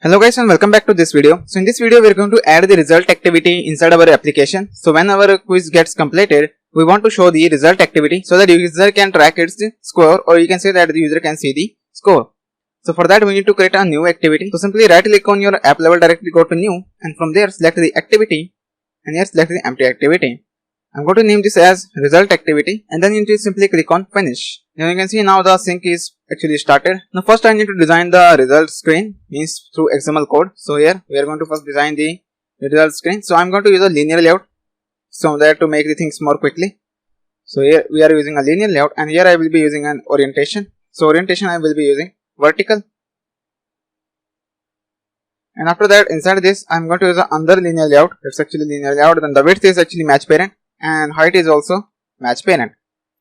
Hello guys and welcome back to this video. So in this video we are going to add the result activity inside our application. So when our quiz gets completed, we want to show the result activity so that the user can track its score, or you can say that the user can see the score. So for that we need to create a new activity. So simply right click on your app level directory, go to new, and from there select the activity and here select the empty activity. I'm going to name this as result activity and then you need to simply click on finish. Now you can see now the sync is actually started. Now first I need to design the result screen, means through XML code. So here we are going to first design the result screen. So I'm going to use a linear layout so that to make the things more quickly. So here we are using a linear layout and here I will be using an orientation. So orientation I will be using vertical. And after that inside this I'm going to use another linear layout. It's actually linear layout. Then the width is actually match parent and height is also match parent.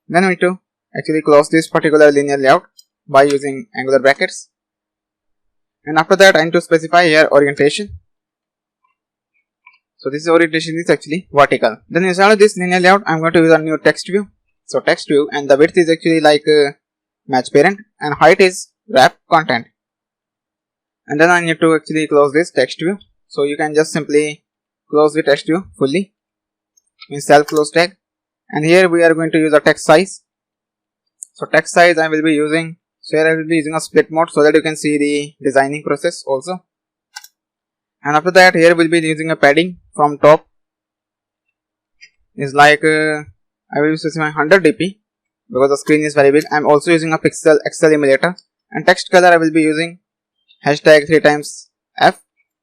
Then we need to actually close this particular linear layout by using angular brackets. And after that I need to specify here orientation. So this orientation is actually vertical. Then inside of this linear layout I'm going to use a new text view. So text view, and the width is actually like match parent and height is wrap content. And then I need to actually close this text view. So you can just simply close the text view fully in self close tag. And here we are going to use a text size. So text size I will be using, so here I will be using a split mode so that you can see the designing process also. And after that here we'll be using a padding from top is like I will be specifying 100 dp because the screen is very big. I'm also using a pixel Excel emulator, and text color I will be using hashtag 3 times F,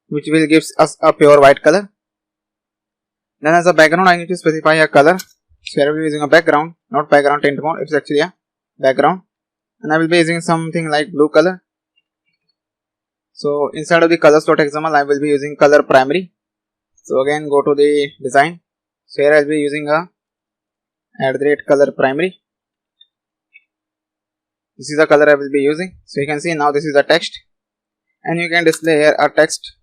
which will give us a pure white color. Then as a background I need to specify a color. So here I will be using a background, not background tint mode, it's actually a background, and I will be using something like blue color. So inside of the colors.xml I will be using color primary. So again go to the design. So here I will be using a @color primary. This is the color I will be using. So you can see now this is the text, and you can display here a text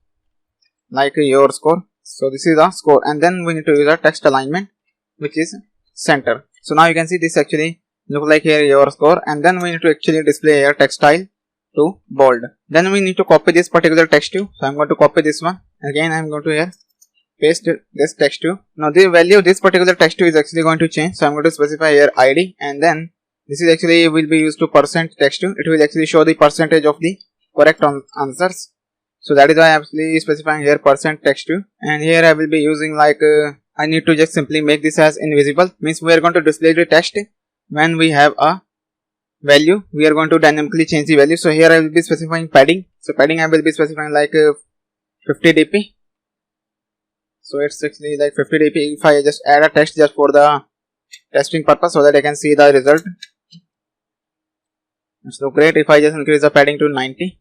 like your score. So this is the score, and then we need to use a text alignment which is center. So now you can see this actually look like here your score, and then we need to actually display here text style to bold. Then we need to copy this particular text view. So I'm going to copy this one. Again I'm going to here paste this text view. Now the value of this particular text view is actually going to change. So I'm going to specify here ID, and then this is actually will be used to percent text view. It will actually show the percentage of the correct answers. So that is why I am actually specifying here percent text view, and here I will be using like I need to just simply make this as invisible, means we are going to display the text when we have a value. We are going to dynamically change the value. So here I will be specifying padding. So padding I will be specifying like 50 dp. So it's actually like 50 dp. If I just add a text just for the testing purpose so that I can see the result, it's so great. If I just increase the padding to 90,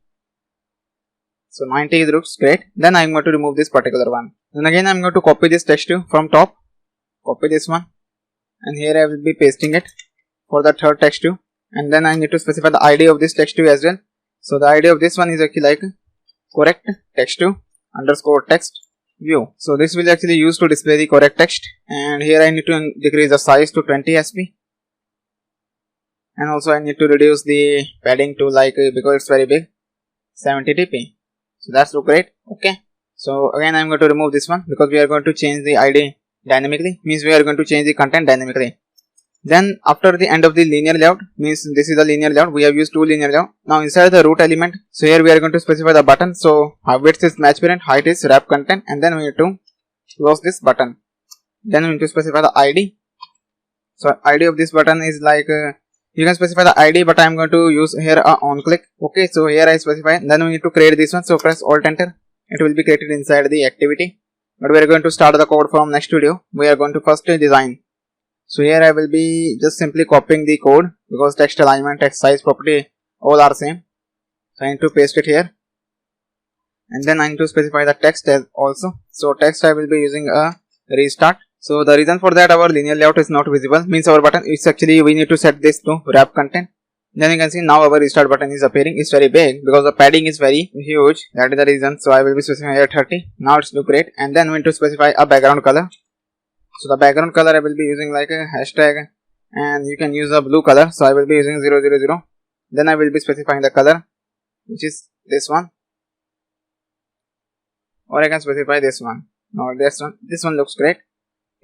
so 90 looks great. Then I'm going to remove this particular one. Then again I'm going to copy this text view from top, copy this one, and here I will be pasting it for the third text view. And then I need to specify the ID of this text view as well. So the ID of this one is actually like correct text view underscore text view. So this will actually use to display the correct text, and here I need to decrease the size to 20 sp, and also I need to reduce the padding to like because it's very big, 70 dp. So that's look great. Okay. So again I'm going to remove this one because we are going to change the ID dynamically, means we are going to change the content dynamically. Then after the end of the linear layout, means this is the linear layout, we have used two linear layout. Now inside the root element, so here we are going to specify the button. So width is match parent, height is wrap content, and then we need to close this button. Then we need to specify the ID. So ID of this button is like you can specify the ID, but I am going to use here a on click. Okay, so here I specify. Then we need to create this one. So press Alt Enter. It will be created inside the activity. But we are going to start the code from next video. We are going to first design. So here I will be just simply copying the code because text alignment, text size, property all are same. So I need to paste it here, and then I need to specify the text as also. So text I will be using a restart. So the reason for that our linear layout is not visible, means our button is actually we need to set this to wrap content. Then you can see now our restart button is appearing. It's very big because the padding is very huge. That is the reason. So I will be specifying here 30. Now it's look great. And then we need to specify a background color. So the background color I will be using like a hashtag, and you can use a blue color. So I will be using 000. Then I will be specifying the color, which is this one. or I can specify this one. Now this one looks great.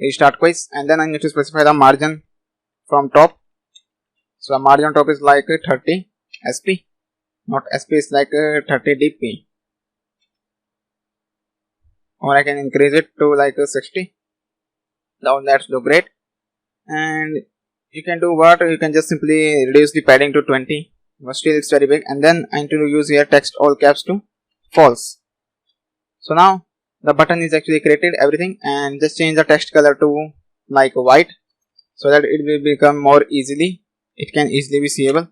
Restart quiz, and then I need to specify the margin from top. So the margin top is like 30 SP, not SP is like 30 dp, or I can increase it to like 60. Now that's look great. And you can do what, you can just simply reduce the padding to 20, but still it's very big. And then I need to use here text all caps to false. So now the button is actually created, everything, and just change the text color to like white, so that it will become more easily, it can easily be seeable.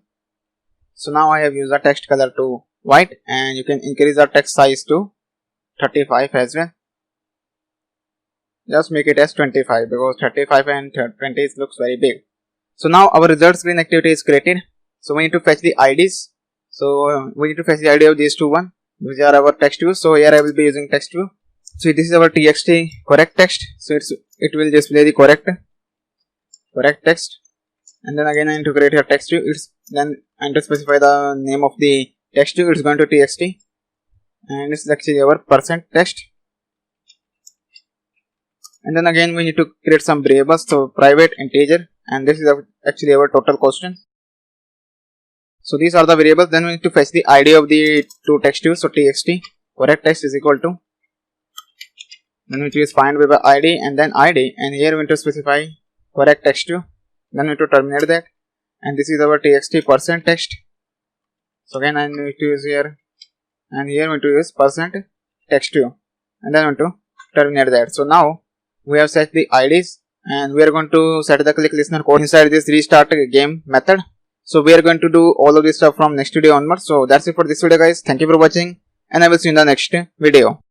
So now I have used the text color to white, and you can increase the text size to 35 as well. Just make it as 25, because 35 and 20 looks very big. So now our result screen activity is created. So we need to fetch the IDs. So we need to fetch the ID of these two one, which are our text views. So here I will be using text view. So this is our txt correct text. So it will display the correct text. And then again I need to create a text view. Then I need to specify the name of the text view. It's going to txt, and it's actually our percent text. And then again we need to create some variables. So private, integer, and this is actually our total question. So these are the variables. Then we need to fetch the ID of the two text views. So txt correct text is equal to, then we choose find by ID and then ID, and here we need to specify correct text view. Then we need to terminate that, and this is our txt percent text. So again I need to use here, and here we need to use percent text view, and then we need to terminate that. So now we have set the IDs, and we are going to set the click listener code inside this restart game method. So we are going to do all of this stuff from next video onwards. So that's it for this video guys. Thank you for watching, and I will see you in the next video.